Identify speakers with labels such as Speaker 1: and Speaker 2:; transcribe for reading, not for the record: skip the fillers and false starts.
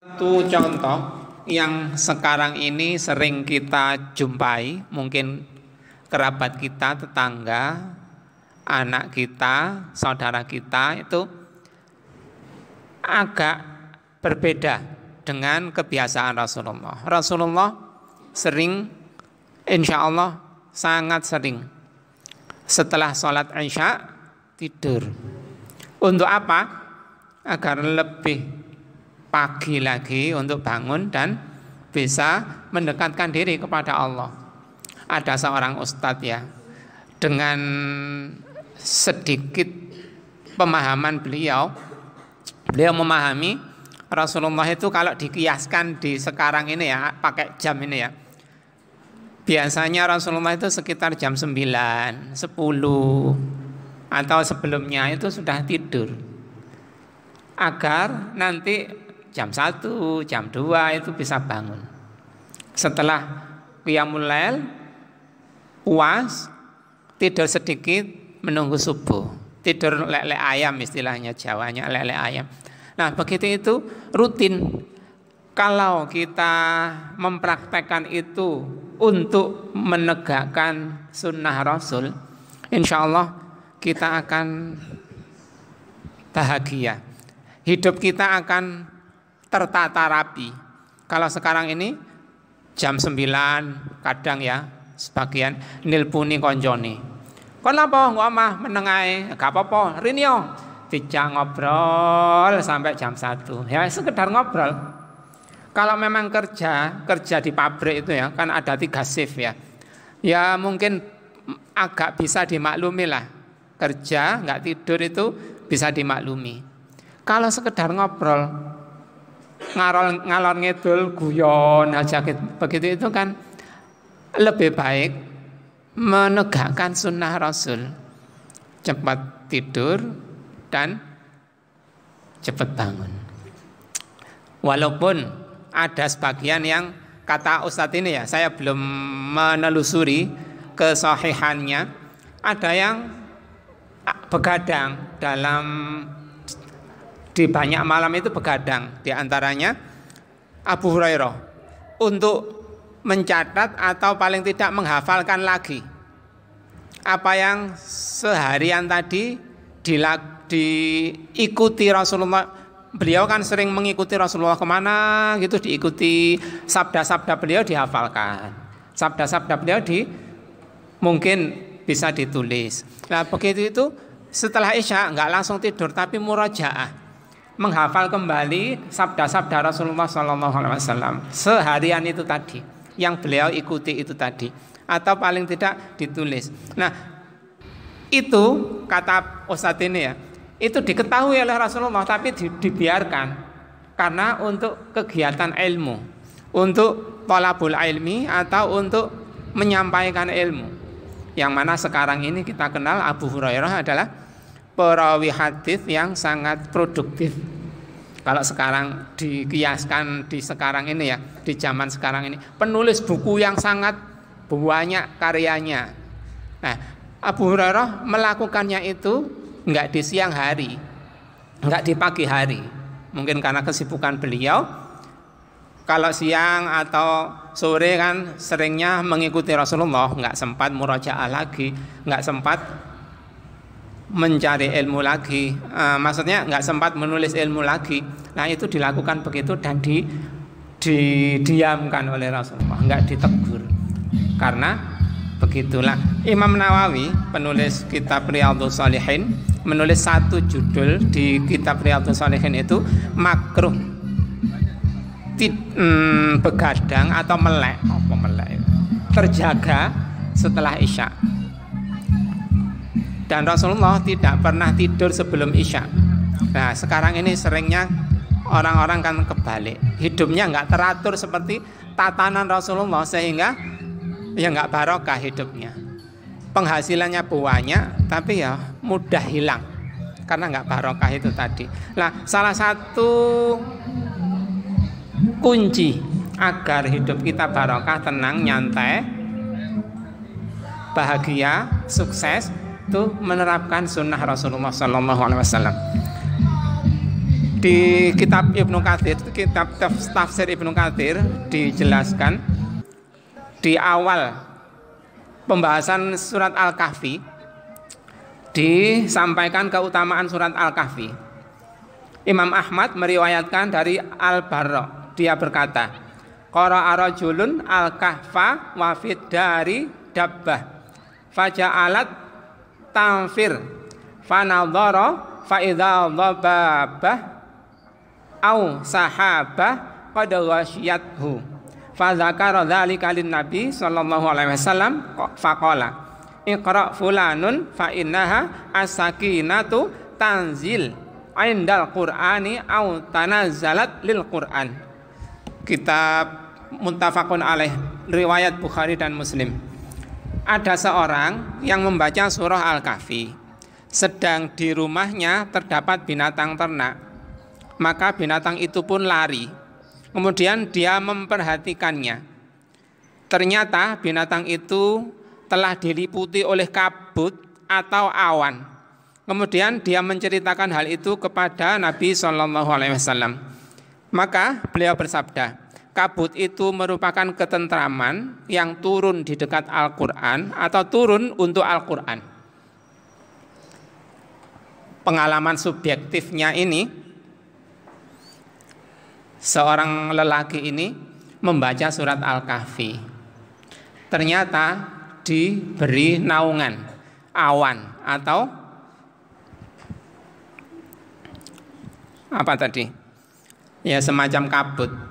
Speaker 1: Satu contoh yang sekarang ini sering kita jumpai, mungkin kerabat kita, tetangga, anak kita, saudara kita itu agak berbeda dengan kebiasaan Rasulullah. Rasulullah sering, insya Allah sangat sering, setelah sholat Isya tidur. Untuk apa? Agar lebih pagi lagi untuk bangun dan bisa mendekatkan diri kepada Allah. Ada seorang ustadz ya, dengan sedikit pemahaman beliau memahami Rasulullah itu kalau dikiaskan di sekarang ini ya, pakai jam ini ya, biasanya Rasulullah itu sekitar jam 9, 10 atau sebelumnya itu sudah tidur, agar nanti jam 1, jam 2 itu bisa bangun. Setelah qiyamul lail, puas, tidur sedikit menunggu subuh. Tidur lele ayam istilahnya Jawanya, lele ayam. Nah, begitu itu rutin. Kalau kita mempraktekkan itu untuk menegakkan sunnah Rasul, insya Allah kita akan bahagia. Hidup kita akan tertata rapi. Kalau sekarang ini jam 9 kadang ya sebagian nilpuni konjoni. Kenapa nggak mah menengai? Gak apa-apa, rinyo dijak ngobrol sampai jam 1. Ya sekedar ngobrol. Kalau memang kerja di pabrik itu ya, kan ada 3 shift ya. Ya mungkin agak bisa dimaklumi lah. Kerja nggak tidur itu bisa dimaklumi. Kalau sekedar ngobrol, ngalor ngidul, guyon aja begitu itu kan lebih baik menegakkan sunnah Rasul. Cepat tidur dan cepat bangun. Walaupun ada sebagian yang kata Ustadz ini ya, saya belum menelusuri kesahihannya, ada yang begadang di banyak malam itu begadang. Di antaranya Abu Hurairah untuk mencatat atau paling tidak menghafalkan lagi apa yang seharian tadi diikuti Rasulullah. Beliau kan sering mengikuti Rasulullah kemana gitu, diikuti sabda-sabda beliau dihafalkan, sabda-sabda beliau mungkin bisa ditulis. Nah begitu itu setelah Isya nggak langsung tidur tapi murajaah, menghafal kembali sabda-sabda Rasulullah SAW seharian itu tadi, yang beliau ikuti itu tadi, atau paling tidak ditulis. Nah itu kata Ustadz ini ya, itu diketahui oleh Rasulullah tapi dibiarkan karena untuk kegiatan ilmu, untuk thalabul ilmi atau untuk menyampaikan ilmu. Yang mana sekarang ini kita kenal Abu Hurairah adalah perawi hadis yang sangat produktif. Kalau sekarang dikiaskan di sekarang ini ya, di zaman sekarang ini, penulis buku yang sangat banyak karyanya. Nah, Abu Hurairah melakukannya itu enggak di siang hari, enggak di pagi hari. Mungkin karena kesibukan beliau. Kalau siang atau sore kan seringnya mengikuti Rasulullah, enggak sempat murajaah lagi, enggak sempat mencari ilmu lagi, maksudnya nggak sempat menulis ilmu lagi. Nah itu dilakukan begitu dan didiamkan oleh Rasulullah, nggak ditegur. Karena begitulah Imam Nawawi, penulis kitab Riyadhus Shalihin, menulis satu judul di kitab Riyadhus Shalihin itu makruh begadang atau melek terjaga setelah Isya. Dan Rasulullah tidak pernah tidur sebelum Isya. Nah sekarang ini seringnya orang-orang kan kebalik, hidupnya nggak teratur seperti tatanan Rasulullah, sehingga ya nggak barokah hidupnya. Penghasilannya banyak tapi ya mudah hilang karena nggak barokah itu tadi. Nah salah satu kunci agar hidup kita barokah, tenang, nyantai, bahagia, sukses, itu menerapkan sunnah Rasulullah SAW. Di kitab Ibnu Katsir, kitab tafsir Ibnu Katsir dijelaskan di awal pembahasan surat Al-Kahfi disampaikan keutamaan surat Al-Kahfi. Imam Ahmad meriwayatkan dari Al-Barra, dia berkata, qara'a rajulun al-kahfa wa fid dari dabbah faja'alat tanfir fanadhara fa idza dhababah au sahabah qad ghasyiyathu fa dzakara dzalika lin nabi sallallahu alaihi wasallam faqala iqra fulanun fa innaha as-sakinatu tanzil indal qur'ani au tanazzalat lil qur'an. Kitab muttafaqun alaih, riwayat Bukhari dan Muslim. Ada seorang yang membaca surah Al-Kahfi, sedang di rumahnya terdapat binatang ternak. Maka binatang itu pun lari. Kemudian dia memperhatikannya. Ternyata binatang itu telah diliputi oleh kabut atau awan. Kemudian dia menceritakan hal itu kepada Nabi SAW. Maka beliau bersabda, kabut itu merupakan ketentraman yang turun di dekat Al-Quran atau turun untuk Al-Quran. Pengalaman subjektifnya ini, seorang lelaki ini membaca surat Al-Kahfi. Ternyata diberi naungan awan atau apa tadi? Ya semacam kabut.